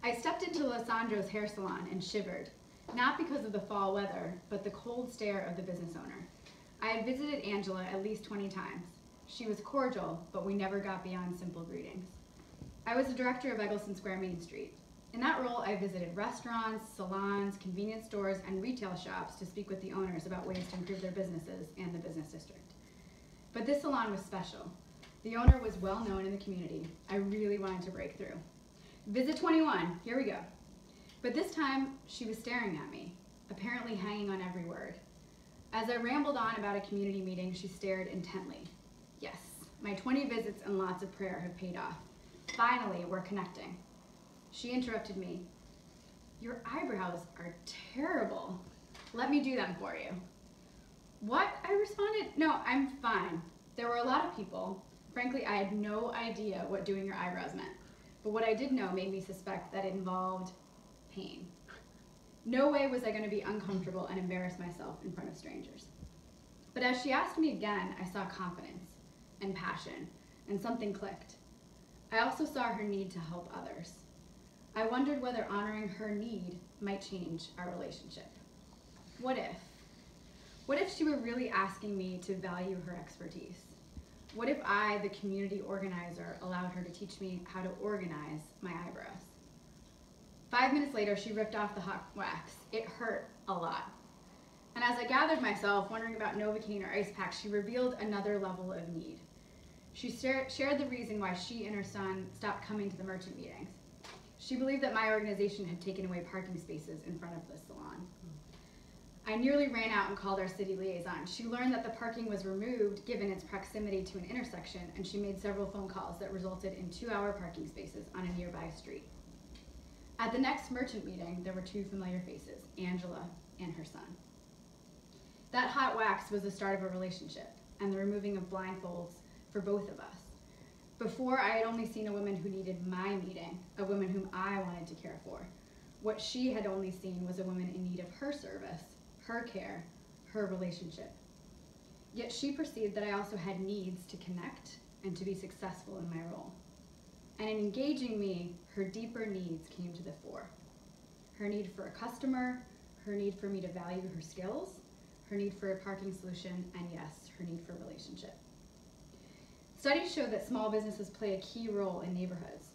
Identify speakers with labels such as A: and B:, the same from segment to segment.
A: I stepped into Lissandro's hair salon and shivered, not because of the fall weather, but the cold stare of the business owner. I had visited Angela at least 20 times. She was cordial, but we never got beyond simple greetings. I was the director of Eggleston Square Main Street. In that role, I visited restaurants, salons, convenience stores, and retail shops to speak with the owners about ways to improve their businesses and the business district. But this salon was special. The owner was well known in the community. I really wanted to break through. Visit 21, here we go. But this time, she was staring at me, apparently hanging on every word. As I rambled on about a community meeting, she stared intently. Yes, my 20 visits and lots of prayer have paid off. Finally, we're connecting. She interrupted me. Your eyebrows are terrible. Let me do them for you. What? I responded. No, I'm fine. There were a lot of people. Frankly, I had no idea what doing your eyebrows meant. But what I did know made me suspect that it involved pain. No way was I going to be uncomfortable and embarrass myself in front of strangers. But as she asked me again, I saw confidence and passion, and something clicked. I also saw her need to help others. I wondered whether honoring her need might change our relationship. What if? What if she were really asking me to value her expertise? What if I, the community organizer, allowed her to teach me how to organize my eyebrows? 5 minutes later, she ripped off the hot wax. It hurt a lot. And as I gathered myself, wondering about Novocaine or ice packs, she revealed another level of need. She shared the reason why she and her son stopped coming to the merchant meetings. She believed that my organization had taken away parking spaces in front of the salon. I nearly ran out and called our city liaison. She learned that the parking was removed given its proximity to an intersection, and she made several phone calls that resulted in 2-hour parking spaces on a nearby street. At the next merchant meeting, there were 2 familiar faces, Angela and her son. That hot wax was the start of a relationship and the removing of blindfolds for both of us. Before, I had only seen a woman who needed my meeting, a woman whom I wanted to care for. What she had only seen was a woman in need of her service, her care, her relationship. Yet she perceived that I also had needs to connect and to be successful in my role. And in engaging me, her deeper needs came to the fore. Her need for a customer, her need for me to value her skills, her need for a parking solution, and yes, her need for a relationship. Studies show that small businesses play a key role in neighborhoods.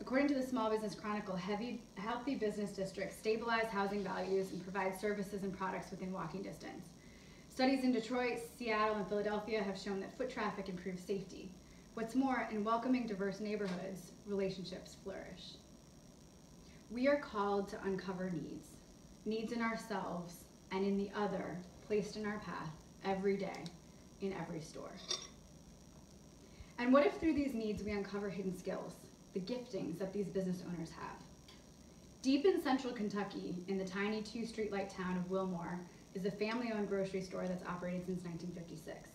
A: According to the Small Business Chronicle, healthy business districts stabilize housing values and provide services and products within walking distance. Studies in Detroit, Seattle, and Philadelphia have shown that foot traffic improves safety. What's more, in welcoming diverse neighborhoods, relationships flourish. We are called to uncover needs in ourselves and in the other placed in our path every day in every store. And what if through these needs we uncover hidden skills, the giftings that these business owners have? Deep in central Kentucky, in the tiny 2-streetlight town of Wilmore, is a family-owned grocery store that's operated since 1956.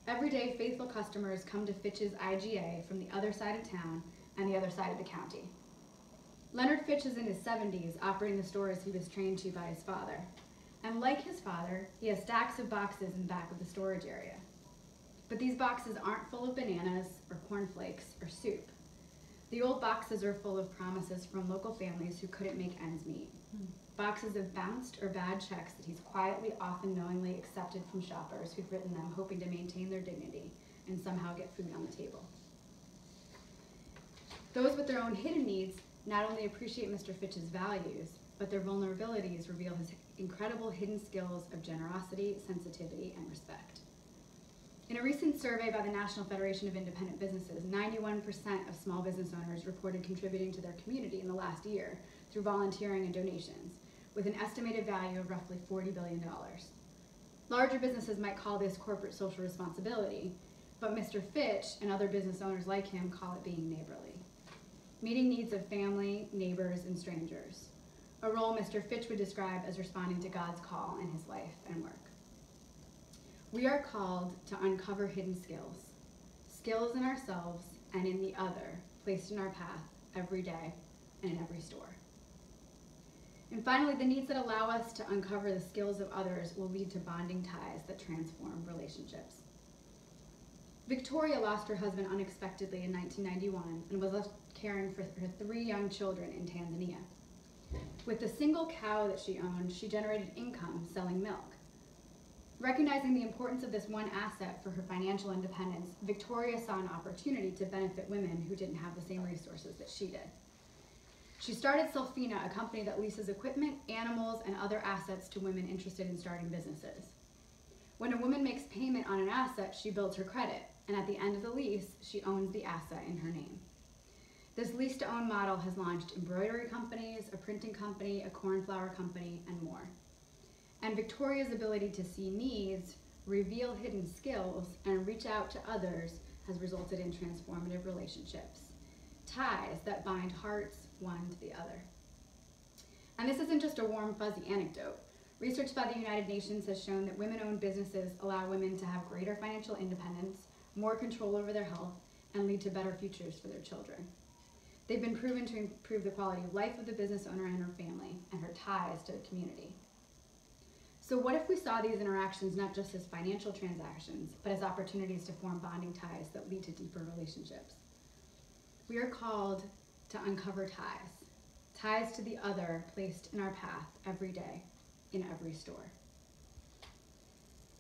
A: Every day, faithful customers come to Fitch's IGA from the other side of town and the other side of the county. Leonard Fitch is in his 70s, operating the store as he was trained to by his father. And like his father, he has stacks of boxes in the back of the storage area. But these boxes aren't full of bananas or cornflakes or soup. The old boxes are full of promises from local families who couldn't make ends meet. Boxes of bounced or bad checks that he's quietly, often knowingly accepted from shoppers who've written them hoping to maintain their dignity and somehow get food on the table. Those with their own hidden needs not only appreciate Mr. Fitch's values, but their vulnerabilities reveal his incredible hidden skills of generosity, sensitivity, and respect. In a recent survey by the National Federation of Independent Businesses, 91% of small business owners reported contributing to their community in the last year through volunteering and donations, with an estimated value of roughly $40 billion. Larger businesses might call this corporate social responsibility, but Mr. Fitch and other business owners like him call it being neighborly. Meeting needs of family, neighbors, and strangers, a role Mr. Fitch would describe as responding to God's call in his life and work. We are called to uncover hidden skills in ourselves and in the other, placed in our path every day and in every store. And finally, the needs that allow us to uncover the skills of others will lead to bonding ties that transform relationships. Victoria lost her husband unexpectedly in 1991 and was left caring for her 3 young children in Tanzania. With the single cow that she owned, she generated income selling milk. Recognizing the importance of this one asset for her financial independence, Victoria saw an opportunity to benefit women who didn't have the same resources that she did. She started Selfina, a company that leases equipment, animals, and other assets to women interested in starting businesses. When a woman makes payment on an asset, she builds her credit, and at the end of the lease, she owns the asset in her name. This lease-to-own model has launched embroidery companies, a printing company, a cornflower company, and more. And Victoria's ability to see needs, reveal hidden skills, and reach out to others has resulted in transformative relationships, ties that bind hearts one to the other. And this isn't just a warm, fuzzy anecdote. Research by the United Nations has shown that women-owned businesses allow women to have greater financial independence, more control over their health, and lead to better futures for their children. They've been proven to improve the quality of life of the business owner and her family, and her ties to the community. So what if we saw these interactions not just as financial transactions, but as opportunities to form bonding ties that lead to deeper relationships? We are called to uncover ties, ties to the other placed in our path every day, in every store.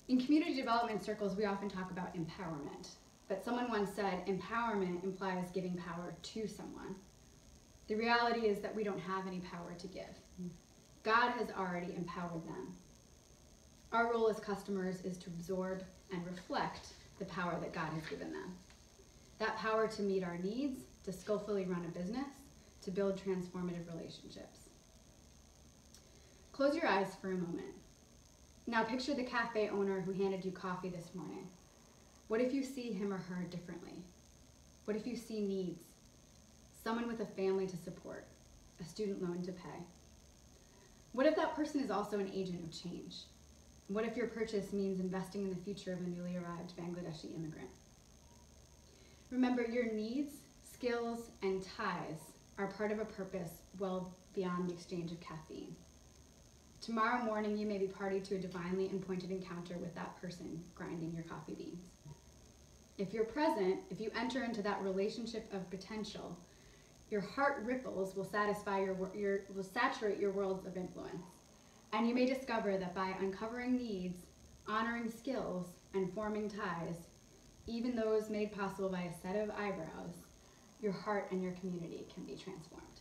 A: In community development circles, we often talk about empowerment, but someone once said, empowerment implies giving power to someone. The reality is that we don't have any power to give. God has already empowered them. Our role as customers is to absorb and reflect the power that God has given them. That power to meet our needs, to skillfully run a business, to build transformative relationships. Close your eyes for a moment. Now picture the cafe owner who handed you coffee this morning. What if you see him or her differently? What if you see needs? Someone with a family to support, a student loan to pay. What if that person is also an agent of change? What if your purchase means investing in the future of a newly arrived Bangladeshi immigrant? Remember, your needs, skills, and ties are part of a purpose well beyond the exchange of caffeine. Tomorrow morning, you may be party to a divinely appointed encounter with that person grinding your coffee beans. If you're present, if you enter into that relationship of potential, your heart ripples will satisfy will saturate your worlds of influence. And you may discover that by uncovering needs, honoring skills, and forming ties, even those made possible by a set of eyebrows, your heart and your community can be transformed.